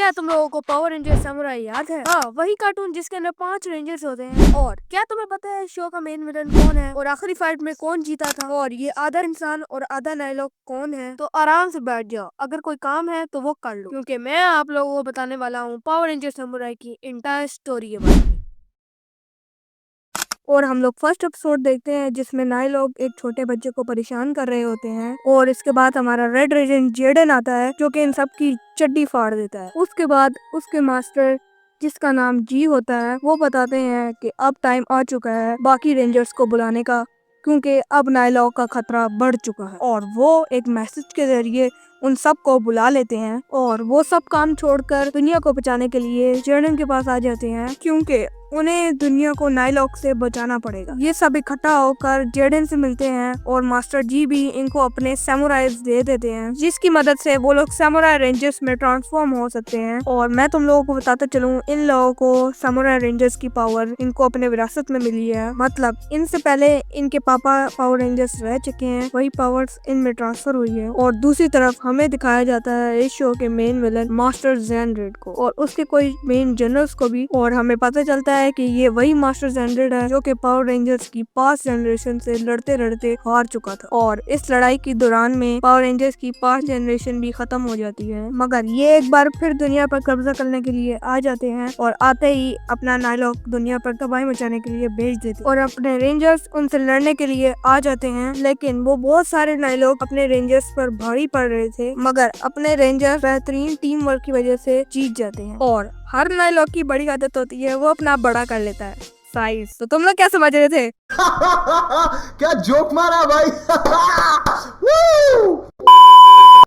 क्या तुम लोगों को पावर रेंजर समुराई याद है? हाँ, वही कार्टून जिसके अंदर 5 रेंजर्स होते हैं। और क्या तुम्हें पता है शो का मेन विलन कौन है और आखिरी फाइट में कौन जीता था और ये आधा इंसान और आधा नायलॉक कौन है? तो आराम से बैठ जाओ, अगर कोई काम है तो वो कर लो, क्योंकि मैं आप लोगों को बताने वाला हूँ पावर रेंजर समुराई की इंटायर स्टोरी के बारे में। और हम लोग फर्स्ट एपिसोड देखते हैं जिसमें नाई लोग एक छोटे बच्चे को परेशान कर रहे होते हैं और इसके बाद हमारा रेड रेजेंट जेडन आता है जो कि इन सब की चड्डी फाड़ देता है। उसके बाद उसके मास्टर जिसका नाम जी होता है वो बताते हैं कि अब टाइम आ चुका है बाकी रेंजर्स को बुलाने का, क्योंकि अब नाइलॉक का खतरा बढ़ चुका है। और वो एक मैसेज के जरिए उन सब को बुला लेते हैं और वो सब काम छोड़कर दुनिया को बचाने के लिए जेडन के पास आ जाते हैं, क्योंकि उन्हें दुनिया को नाइलॉक से बचाना पड़ेगा। ये सब इकट्ठा होकर जेडन से मिलते हैं और मास्टर जी भी इनको अपने सैमुराइज दे देते हैं, जिसकी मदद से वो लोग सैमुराई रेंजर्स में ट्रांसफॉर्म हो सकते हैं। और मैं तुम लोगों को बताता चलूं, इन लोगों को सैमुराई रेंजर्स की पावर इनको अपने विरासत में मिली है। मतलब इनसे पहले इनके पापा पावर रेंजर्स रह चुके हैं, वही पावर्स इनमें ट्रांसफर हुई है। और दूसरी तरफ हमें दिखाया जाता है इस शो के मेन विलन मास्टर ज़ेनरेड को और उसके कोई मेन जनरल्स को भी, और हमें पता चलता है कि ये वही मास्टर ज़ेनरेड है जो कि पावर रेंजर्स की 5 जनरेशन से लड़ते लड़ते हार चुका था। और इस लड़ाई के दौरान में पावर रेंजर्स की 5 जनरेशन भी खत्म हो जाती है, मगर ये एक बार फिर दुनिया पर कब्जा करने के लिए आ जाते हैं और आते ही अपना नाइलॉक दुनिया पर तबाही मचाने के लिए भेज देते और अपने रेंजर्स उनसे लड़ने के लिए आ जाते हैं। लेकिन वो बहुत सारे नाइलॉक अपने रेंजर्स पर भारी पड़ रहे थे, मगर अपने रेंजर्स बेहतरीन टीम वर्क की वजह से जीत जाते हैं। और हर नाइलॉक की बड़ी आदत होती है वो अपना बड़ा कर लेता है साइज। तो तुम लोग क्या समझ रहे थे? क्या जोक मारा भाई।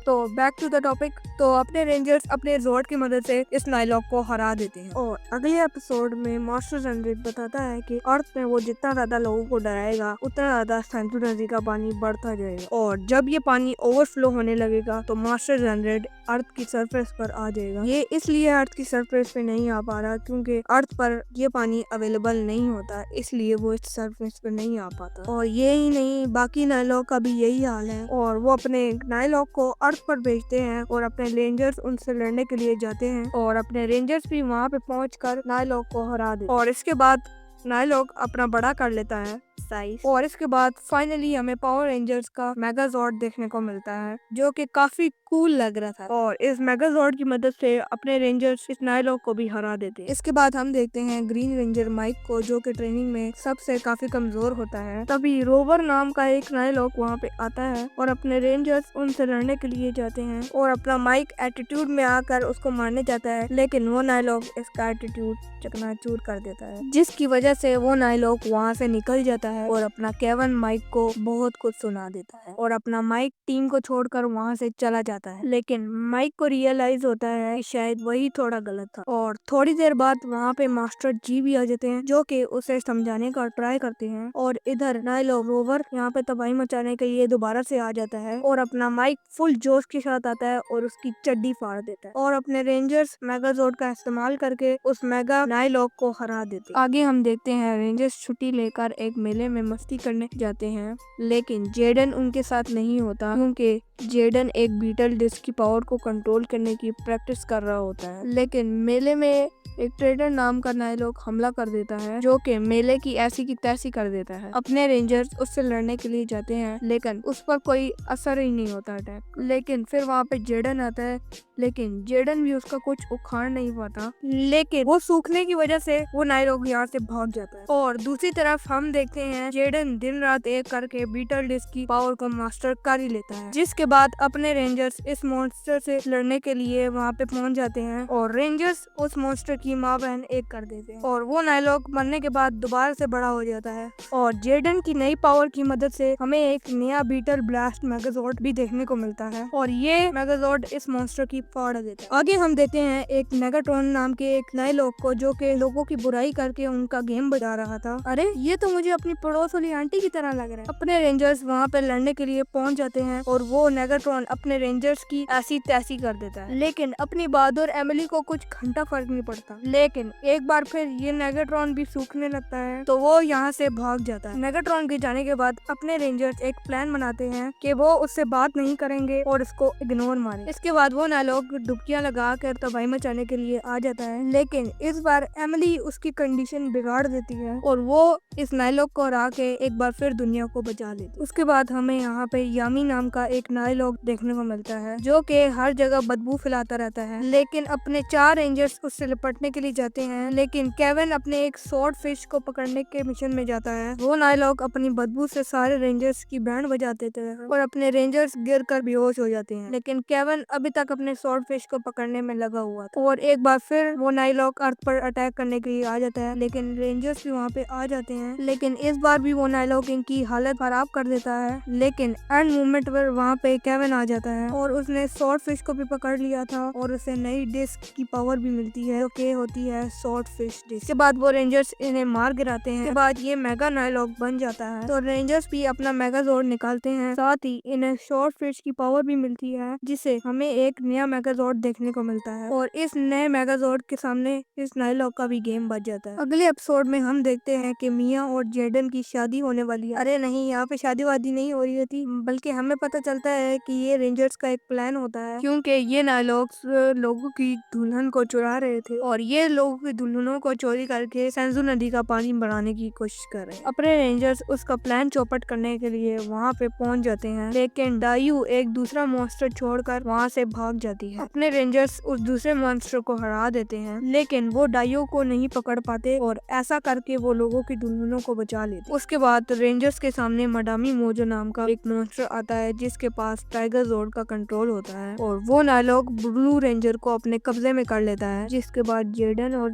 तो बैक टू द टॉपिक। तो अपने रेंजर्स अपने जोर्ड की मदद से इस नाइलॉक को हरा देते हैं और अगले एपिसोड में मास्टर ज़ेनरेड बताता है कि अर्थ में वो जितना ज्यादा लोगों को डराएगा उतना ज्यादा सेंटू नदी का पानी बढ़ता जाएगा और जब ये पानी ओवरफ्लो होने लगेगा तो मास्टर ज़ेनरेड अर्थ की सरफेस पर आ जाएगा। ये इसलिए अर्थ की सरफेस पे नहीं आ पा रहा क्योंकि अर्थ पर ये पानी अवेलेबल नहीं होता, इसलिए वो इस सरफेस पे नहीं आ पाता। और ये ही नहीं, बाकी नाइलॉक का भी यही हाल है और वो अपने नाइलॉक को अर्थ पर भेजते हैं और अपने रेंजर्स उनसे लड़ने के लिए जाते हैं और अपने रेंजर्स भी वहाँ पे पहुंचकर नाइलॉक को हरा देते और इसके बाद नाइलॉक अपना बड़ा कर लेता है साइज। और इसके बाद फाइनली हमें पावर रेंजर्स का मेगाजॉर्ड देखने को मिलता है जो कि काफी कूल लग रहा था और इस मेगाजॉर्ड की मदद से अपने रेंजर्स इस नाइलॉक को भी हरा देते हैं। इसके बाद हम देखते हैं ग्रीन रेंजर माइक को जो कि ट्रेनिंग में सबसे काफी कमजोर होता है। तभी रोवर नाम का एक नाइलॉक वहाँ पे आता है और अपने रेंजर्स उनसे लड़ने के लिए जाते हैं और अपना माइक एटीट्यूड में आकर उसको मारने जाता है, लेकिन वो नाइलॉक इसका एटीट्यूड चकनाचूर कर देता है, जिसकी वजह से वो नाइलॉक वहाँ से निकल जाता है और अपना केवन माइक को बहुत कुछ सुना देता है और अपना माइक टीम को छोड़कर वहाँ से चला जाता है। लेकिन माइक को रियलाइज होता है कि शायद वही थोड़ा गलत था और थोड़ी देर बाद वहाँ पे मास्टर जी भी आ जाते हैं जो कि उसे समझाने का ट्राई करते हैं। और इधर नाइलॉक रोवर यहाँ पे तबाही मचाने के लिए दोबारा से आ जाता है और अपना माइक फुल जोश के साथ आता है और उसकी चड्डी फाड़ देता है और अपने रेंजर्स मेगाजोर्ड का इस्तेमाल करके उस मेगा नाइलॉक को हरा देते। आगे हम देखते हैं रेंजर्स छुट्टी लेकर एक मेले में मस्ती करने जाते हैं, लेकिन जेडन उनके साथ नहीं होता क्योंकि जेडन एक बीटल डिस्क की पावर को कंट्रोल करने की प्रैक्टिस कर रहा होता है। लेकिन मेले में एक ट्रेडर नाम का नाइलॉक हमला कर देता है जो कि मेले की ऐसी की तैसी कर देता है। अपने रेंजर्स उससे लड़ने के लिए जाते हैं लेकिन उस पर कोई असर ही नहीं होता अटैक। लेकिन फिर वहाँ पे जेडन आता है, लेकिन जेडन भी उसका कुछ उखाड़ नहीं पाता, लेकिन वो सूखने की वजह से वो नाइलॉक यहाँ से भाग जाता है। और दूसरी तरफ हम देखते हैं जेडन दिन रात एक करके बीटल डिस्क की पावर को मास्टर कर ही लेता है, जिसके बाद अपने रेंजर्स इस मॉन्स्टर से लड़ने के लिए वहाँ पे पहुंच जाते हैं और रेंजर्स उस मॉन्स्टर की माँ बहन एक कर देते हैं और वो नाइलॉक मरने के बाद दोबारा से बड़ा हो जाता है। और जेडन की नई पावर की मदद से हमें एक नया बीटल ब्लास्ट मेगाजॉर्ड भी देखने को मिलता है और ये मेगाजॉर्ड इस मॉन्स्टर की फाड़ देता है। आगे हम देखते हैं एक मेगाट्रॉन नाम के एक नाइलॉक को जो कि लोगों की बुराई करके उनका गेम बजा रहा था। अरे ये तो मुझे अपनी पड़ोस वाली आंटी की तरह लग रहा है। अपने रेंजर्स वहाँ पे लड़ने के लिए पहुंच जाते हैं और वो मेगाट्रॉन अपने रेंजर्स की ऐसी तैसी कर देता है, लेकिन अपनी बहादुर एमिली को कुछ घंटा फर्क नहीं पड़ता। लेकिन एक बार फिर ये मेगाट्रॉन भी सूखने लगता है तो वो यहाँ से भाग जाता है। मेगाट्रॉन के जाने के बाद अपने रेंजर्स एक प्लान बनाते हैं कि वो उससे बात नहीं करेंगे और उसको इग्नोर मारे। इसके बाद वो नाइलॉक नाइलॉक डुबकियां लगाकर तबाही मचाने के लिए आ जाता है, लेकिन इस बार एमिली उसकी कंडीशन बिगाड़ देती है और वो इस नाइलॉक को हरा के एक बार फिर दुनिया को बचा लेती है। उसके बाद हमें यहाँ पे यामी नाम का एक नाइलॉक देखने को मिलता है जो कि हर जगह बदबू फैलाता रहता है, लेकिन अपने 4 रेंजर्स उससे निपटने के लिए जाते हैं, लेकिन केविन अपने एक स्वॉर्ड फिश को पकड़ने के मिशन में जाता है। वो नाइलॉक अपनी बदबू से सारे रेंजर्स की बैंड बजा देते हैं और अपने रेंजर्स गिर कर बेहोश हो जाते हैं, लेकिन केविन अभी तक अपने स्वॉर्ड फिश को पकड़ने में लगा हुआ था और एक बार फिर वो नाइलॉक अर्थ पर अटैक करने के लिए आ जाता है, लेकिन रेंजर्स भी वहाँ पे आ जाते हैं, लेकिन इस बार भी वो नाइलॉक इनकी हालत खराब कर देता है। लेकिन एंड मूवमेंट पर वहाँ पे केविन आ जाता है और उसने स्वॉर्ड फिश को भी पकड़ लिया था और उसे नई डिस्क की पावर भी मिलती है जो कि होती है स्वॉर्ड फिश डिस्क। के बाद वो रेंजर्स इन्हें मार गिराते हैं। के बाद ये मेगा नाइलॉक बन जाता है तो रेंजर्स भी अपना मेगाजोर्ड निकालते हैं, साथ ही इन्हें स्वॉर्ड फिश की पावर भी मिलती है जिससे हमें एक नया मेगाजोर्ड देखने को मिलता है और इस नए मेगाजोर्ड के सामने इस नाइलॉक का भी गेम बच जाता है। अगले एपिसोड में हम देखते हैं कि मिया और जेडन की शादी होने वाली है। अरे नहीं, यहाँ पे शादी वादी नहीं हो रही होती, बल्कि हमें पता चलता है कि ये रेंजर्स का एक प्लान होता है, क्योंकि ये नाइलॉक्स लोगों की दुल्हन को चुरा रहे थे और ये लोगों की दुल्हनों को चोरी करके सेंजू नदी का पानी बढ़ाने की कोशिश कर रहे हैं। अपने रेंजर्स उसका प्लान चौपट करने के लिए वहाँ पे पहुँच जाते हैं, लेकिन डायू एक दूसरा मॉन्स्टर छोड़कर वहाँ से भाग जाती है। अपने रेंजर्स उस दूसरे मॉन्स्टर को हरा देते हैं, लेकिन वो डायू को नहीं पकड़ पाते और ऐसा करके वो लोगों की दुल्हनों को बचा लेते। उसके बाद रेंजर्स के सामने मडामी मोजो नाम का एक मॉन्स्टर आता है जिसके पास टाइगर जोर्ड का कंट्रोल होता है और वो नाइलॉक ब्लू रेंजर को अपने कब्जे में कर लेता है, जिसके बाद जेडन और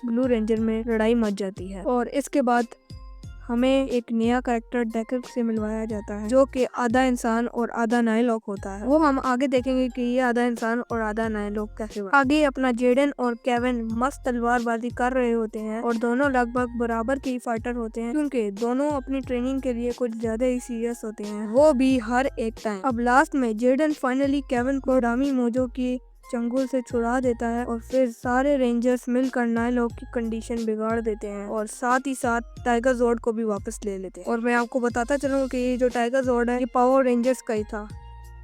ब्लू रेंजर में लड़ाई मच जाती है और इसके बाद हमें एक नया कैरेक्टर डेकर से मिलवाया जाता है जो कि आधा इंसान और आधा नाइलॉक होता है। वो हम आगे देखेंगे कि ये आधा इंसान और आधा नाइलॉक कैसे हुआ। आगे अपना जेडन और केविन मस्त तलवारबाजी कर रहे होते हैं और दोनों लगभग बराबर के ही फाइटर होते हैं, क्योंकि दोनों अपनी ट्रेनिंग के लिए कुछ ज्यादा ही सीरियस होते हैं, वो भी हर एक टाइम। अब लास्ट में जेडन फाइनली केविन को डामी मोजो की चंगुल से छुड़ा देता है और फिर सारे रेंजर्स मिलकर नाइलॉक की कंडीशन बिगाड़ देते हैं और साथ ही साथ टाइगर जोर्ड को भी वापस ले लेते हैं। और मैं आपको बताता चलूं कि ये जो टाइगर जोर्ड है ये पावर रेंजर्स का ही था।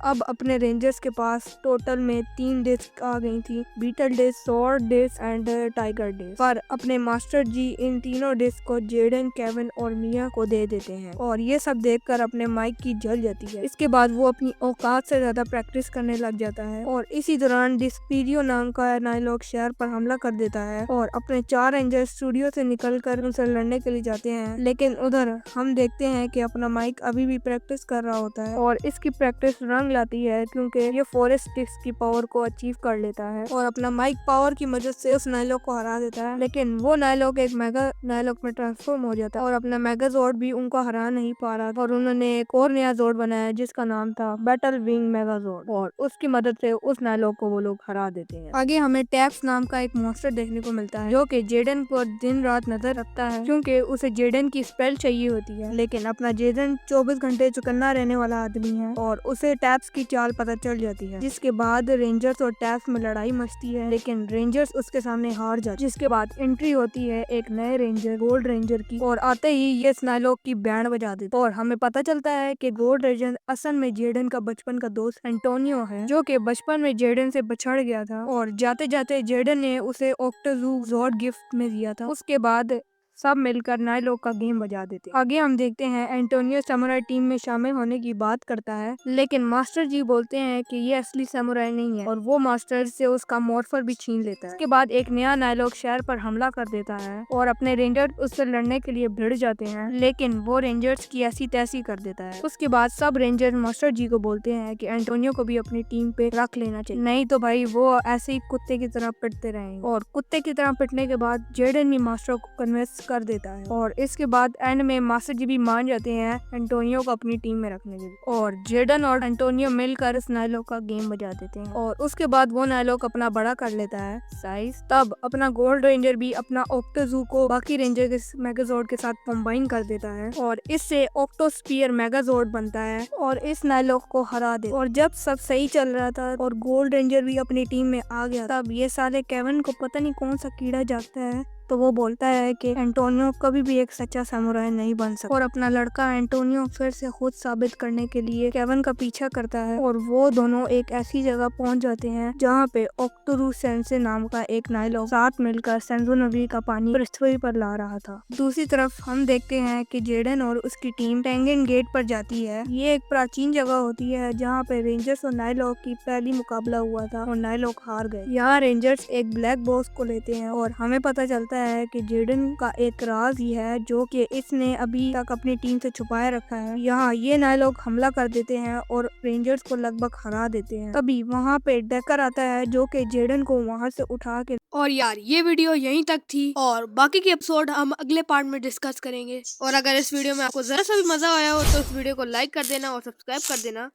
अब अपने रेंजर्स के पास टोटल में 3 डिस्क आ गई थी, beetle disc, sword disc and tiger disc. पर अपने मास्टर जी इन तीनों डिस्क को जेडन, केविन और मिया को दे देते हैं और ये सब देखकर अपने माइक की जल जाती है। इसके बाद वो अपनी औकात से ज्यादा प्रैक्टिस करने लग जाता है और इसी दौरान डिस्पीरियो नाम का नाइलॉक शहर पर हमला कर देता है और अपने 4 रेंजर्स स्टूडियो से निकलकर उनसे लड़ने के लिए जाते हैं, लेकिन उधर हम देखते हैं कि अपना माइक अभी भी प्रैक्टिस कर रहा होता है और इसकी प्रैक्टिस रंग लाती है क्योंकि ये फॉरेस्ट डिस्क की पावर को अचीव कर लेता है और अपना माइक पावर की मदद से उस नाइलॉक को हरा देता है, लेकिन वो नाइलॉक एक मेगा नाइलॉक में ट्रांसफॉर्म हो जाता है और अपना मेगाजोर्ड भी उनको हरा नहीं पा रहा था और उन्होंने एक और नया जोर्ड बनाया जिसका नाम था बैटल विंग मेगाजोर्ड और उसकी मदद से उस नाइलॉक को वो लोग हरा देते हैं। आगे हमें टैप्स नाम का एक मॉन्स्टर देखने को मिलता है जो कि जेडन पर दिन रात नजर रखता है, क्योंकि उसे जेडन की स्पेल चाहिए होती है, लेकिन अपना जेडन 24 घंटे चौकन्ना रहने वाला आदमी है और उसे टैप्स की चाल पता चल जाती है, जिसके बाद रेंजर्स और टैप्स में लड़ाई मचती है, लेकिन रेंजर्स उसके सामने हार जाते हैं। जिसके बाद एंट्री होती है एक नए रेंजर गोल्ड रेंजर की और आते ही ये नाइलॉक की बैंड बजा देते और हमें पता चलता है कि गोल्ड रेंजर असल में जेडन का बचपन का दोस्त एंटोनियो है जो कि बचपन में जेडन से बछड़ गया था और जाते जाते जेडन ने उसे ऑक्टोजू जोर्ड गिफ्ट में दिया था। उसके बाद सब मिलकर नाइलॉक का गेम बजा देते। आगे हम देखते हैं एंटोनियो समुराई टीम में शामिल होने की बात करता है, लेकिन मास्टर जी बोलते हैं कि ये असली समुराई नहीं है और वो मास्टर से उसका मॉर्फर भी छीन लेता है। इसके बाद एक नया नाइलॉक शहर पर हमला कर देता है और अपने रेंजर उससे लड़ने के लिए भिड़ जाते हैं, लेकिन वो रेंजर्स की ऐसी तैसी कर देता है। उसके बाद सब रेंजर मास्टर जी को बोलते हैं कि एंटोनियो को भी अपनी टीम पे रख लेना चाहिए, नहीं तो भाई वो ऐसे ही कुत्ते की तरह पिटते रहेंगे। और कुत्ते की तरह पिटने के बाद जेडन भी मास्टर को कन्विंस कर देता है और इसके बाद एंड में मास्टर जी भी मान जाते हैं एंटोनियो को अपनी टीम में रखने के लिए और जेडन और एंटोनियो मिलकर इस नाइलॉक का गेम बजा देते हैं और उसके बाद वो नाइलॉक अपना बड़ा कर लेता है साइज। तब अपना गोल्ड रेंजर भी अपना ऑक्टोजू को बाकी रेंजर के मेगाजोर्ड के साथ कंबाइन कर देता है और इससे ऑक्टोस्फीयर मेगाजोर्ड बनता है और इस नाइलॉक को हरा दे। और जब सब सही चल रहा था और गोल्ड रेंजर भी अपनी टीम में आ गया, तब ये सारे केविन को पता नहीं कौन सा कीड़ा जागता है तो वो बोलता है कि एंटोनियो कभी भी एक सच्चा सामुराई नहीं बन सकता और अपना लड़का एंटोनियो फिर से खुद साबित करने के लिए केविन का पीछा करता है और वो दोनों एक ऐसी जगह पहुंच जाते हैं जहाँ पे ओक्टोरू सेंसे नाम का एक नाइलॉक साथ मिलकर सेंजो नदी का पानी पृथ्वी पर ला रहा था। दूसरी तरफ हम देखते हैं कि जेडन और उसकी टीम टेंगेन गेट पर जाती है। ये एक प्राचीन जगह होती है जहाँ पे रेंजर्स और नाइलॉक की पहली मुकाबला हुआ था और नाइलॉक हार गए। यहाँ रेंजर्स एक ब्लैक बॉक्स को लेते हैं और हमें पता चलता है कि जेडन का एक राज ही है जो कि इसने अभी तक अपनी टीम से छुपाए रखा है। यहाँ ये नाइलॉक हमला कर देते हैं और रेंजर्स को लगभग हरा देते हैं। तभी वहाँ पे डेकर आता है जो कि जेडन को वहाँ से उठा के और यार ये वीडियो यहीं तक थी और बाकी के एपिसोड हम अगले पार्ट में डिस्कस करेंगे। और अगर इस वीडियो में आपको जरा सा भी मजा आया हो तो इस वीडियो को लाइक कर देना और सब्सक्राइब कर देना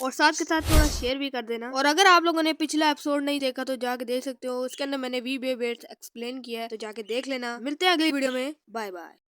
और साथ के साथ थोड़ा शेयर भी कर देना। और अगर आप लोगों ने पिछला एपिसोड नहीं देखा तो जाके देख सकते हो, उसके अंदर मैंने वी बेस एक्सप्लेन किया है, तो जाके देख लेना। मिलते हैं अगली वीडियो में, बाय बाय।